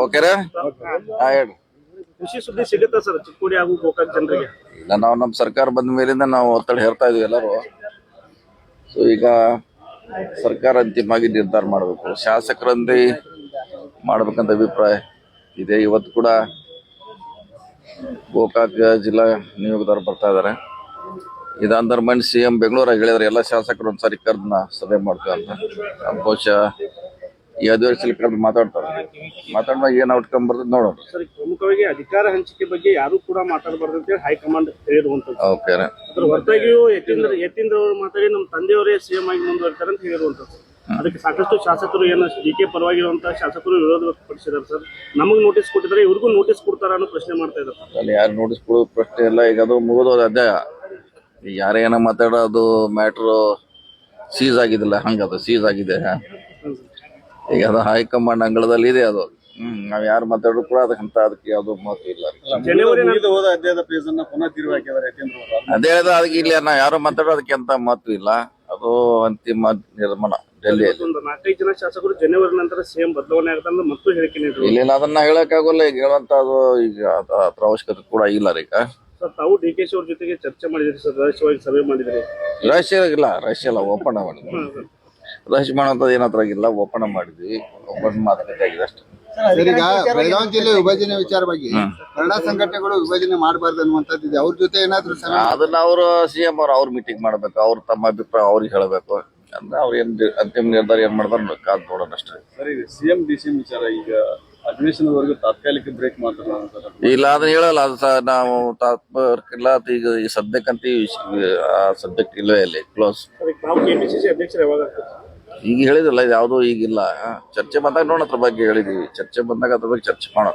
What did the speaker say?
ಓಕೆರಾ ಹೇಳಿ. ಖುಷಿ ಸುದ್ದಿ ಸಿಗುತ್ತಾ ಸರ್ ಚಿಕ್ಕೋಡಿ ಹಾಗೂ ಗೋಕಾಕ್ ಜನರಿಗೆ? ಇಲ್ಲ, ನಾವು ನಮ್ಮ ಸರ್ಕಾರ ಬಂದ ಮೇಲಿಂದ ನಾವು ಒತ್ತಡ ಹೇರ್ತಾ ಇದೀವಿ ಎಲ್ಲರೂ. ಸೊ ಈಗ ಸರ್ಕಾರ ಅಂತಿಮವಾಗಿ ನಿರ್ಧಾರ ಮಾಡಬೇಕು, ಶಾಸಕರಂದೇ ಮಾಡ್ಬೇಕಂತ ಅಭಿಪ್ರಾಯ ಇದೆ. ಇವತ್ತು ಕೂಡ ಗೋಕಾಕ್ ಜಿಲ್ಲಾ ನಿಯೋಗದವ್ರು ಬರ್ತಾ ಇದಾರೆ. ಇದಂದ್ರ ಮನ್ CM ಬೆಂಗಳೂರಾಗ ಹೇಳಿದ್ರೆ ಎಲ್ಲ ಶಾಸಕರು ಒಂದ್ಸರಿ ಕರ್ದನ್ನ ಸಭೆ ಮಾಡ್ತೀವಿ ಅಂತ. ಬಹುಶಃ ಈ ಅಧಿವೇಶನ ಕರೆದು ಮಾತಾಡುವಾಗ ಏನ್ ಔಟ್ಕಮ್ ಬರ್ತದೆ ನೋಡೋಣ. ಸರ್, ಪ್ರಮುಖವಾಗಿ ಅಧಿಕಾರ ಹಂಚಿಕೆ ಬಗ್ಗೆ ಯಾರು ಕೂಡ ಮಾತಾಡಬಾರ್ದು ಅಂತ ಹೇಳಿ ಹೈಕಮಾಂಡ್ ಹೇಳಿರುವಂತದ್ದು. ಓಕೆ, ಅದ್ರ ಹೊರತಾಗಿಯೂ ಯತೀಂದ್ರ ಅವರು ಮಾತಾಡಿ ನಮ್ಮ ತಂದೆಯವರೇ CM ಆಗಿ ಮುಂದುವರಿತಾರೆ ಅಂತ ಹೇಳಿರುವಂತದ್ದು. ಅದಕ್ಕೆ ಸಾಕಷ್ಟು ಶಾಸಕರು ಏನು DK ಪರವಾಗಿರುವಂತಹ ಶಾಸಕರು ವಿರೋಧ ವ್ಯಕ್ತಪಡಿಸಿದ್ದಾರೆ. ಸರ್, ನಮಗ್ ನೋಟಿಸ್ ಕೊಟ್ಟಿದ್ದಾರೆ, ಇವ್ರಿಗೂ ನೋಟಿಸ್ ಕೊಡ್ತಾರ ಅನ್ನೋ ಪ್ರಶ್ನೆ ಮಾಡ್ತಾ ಇದ್ದಾರೆ. ಅಲ್ಲಿ ಯಾರು ನೋಟಿಸ್ ಕೊಡೋ ಪ್ರಶ್ನೆ ಇಲ್ಲ. ಈಗ ಅದು ಮುಗಿದೋದ ಅಧ್ಯಾಯ. ಯಾರೇನ ಮಾತಾಡೋದು ಮ್ಯಾಟ್ರು ಸೀಸ್ ಆಗಿದಿಲ್ಲ, ಹಂಗದು ಸೀಸ್ ಆಗಿದೆ. ಈಗ ಅದು ಹೈಕಮಾಂಡ್ ಅಂಗಳದಲ್ಲಿ ಇದೆ ಅದು. ನಾವ್ ಯಾರು ಮಾತಾಡೋದು ಕೂಡ ಅದಕ್ಕೆ ಯಾವ್ದು ಮಾತು ಇಲ್ಲ. ಅದೇ ಅದಕ್ಕೆ ಇಲ್ಲಿ ನಾವ್ ಯಾರು ಮಾತಾಡೋದಕ್ಕೆ ಅಂತ ಮಾತು ಇಲ್ಲ. ಅದು ಅಂತಿಮ ನಿರ್ಮಾಣ ಡೆಲ್ಲಿಯಲ್ಲಿ. 4-5 ಜನ ಶಾಸಕರು ಜನವರಿ ನಂತರ CM ಬದಲಾವಣೆ ಆಗುತ್ತೆ ಮತ್ತು ಹೇಳಿಕೆ ನೀಡಿದ್ರು. ಇಲ್ಲ, ಅದನ್ನ ಹೇಳಕ್ ಆಗೋಲ್ಲ. ಈಗ ಹೇಳುವಂತ ಅದು ಈಗ ಅದ್ರ ಅವಶ್ಯಕತೆ ಕೂಡ ಇಲ್ಲ ಈಗ. ಸರ್, ತಾವು DKC ಅವ್ರ ಜೊತೆಗೆ ಚರ್ಚೆ ಮಾಡಿದ್ರಿ ಸರ್, ರಹಸ್ಯವಾಗಿ ಸಭೆ ಮಾಡಿದ್ರಿ? ರಹಸ್ಯ ಇಲ್ಲ, ಓಪನ್ ಮಾಡಿದ್ವಿ. ರಹಸ್ಯ ಮಾಡೋಂಥದ್ದು ಏನತ್ರಾಗಿಲ್ಲ, ಓಪನ್ ಮಾಡಿದ್ವಿ. ಓಪನ್ ಮಾತುಕತೆ ಆಗಿದೆ ಅಷ್ಟೇ. ಈಗ ಬೆಳಗಾವಿ ಜಿಲ್ಲೆ ವಿಭಜನೆ ವಿಚಾರ ಬಗ್ಗೆ ಕನ್ನಡ ಸಂಘಟನೆಗಳು ವಿಭಜನೆ ಮಾಡಬಾರ್ದು ಅನ್ನುವಂಥದ್ದು ಅವ್ರ ಜೊತೆ ಏನಾದ್ರು ಅದನ್ನ ಅವರು CM ಅವ್ರು ಮೀಟಿಂಗ್ ಮಾಡ್ಬೇಕು. ಅವ್ರು ತಮ್ಮ ಅಭಿಪ್ರಾಯ ಅವ್ರಿಗೆ ಹೇಳಬೇಕು. ಅಂದ್ರೆ ಅವ್ರು ಏನ್ ಅಂತಿಮ ನಿರ್ಧಾರ ಏನ್ ಮಾಡ್ತಾರೆ ಕಾದ್ ನೋಡೋಣ ಅಷ್ಟೇ. ಸರಿ, CM DCM ವಿಚಾರ ಈಗ ಅಧಿವೇಶನದವರೆಗೂ ತಾತ್ಕಾಲಿಕ ಬ್ರೇಕ್ ಮಾತ್ರ ಇಲ್ಲ, ಅದನ್ನ ಹೇಳಲ್ಲ. ಅದು ನಾವು ತಾತ್ಪರ್ಕಿಲ್ಲ. ಈಗ ಈ ಸದ್ಯಕ್ಕಂತ ಸಬ್ಜೆಕ್ಟ್ ಇಲ್ಲವೇ ಇಲ್ಲಿ ಕ್ಲೋಸ್. ನಾವು KPCC ಅಧ್ಯಕ್ಷರು ಯಾವಾಗ? ಈಗ ಹೇಳಿದಿಲ್ಲ, ಇದು ಯಾವ್ದು ಈಗಿಲ್ಲ. ಚರ್ಚೆ ಬಂದಾಗ ನೋಡೋಣ, ಅದ್ರ ಬಗ್ಗೆ ಹೇಳಿದೀವಿ. ಚರ್ಚೆ ಬಂದಾಗ ಅದ್ರ ಬಗ್ಗೆ ಚರ್ಚೆ ಮಾಡೋಣ.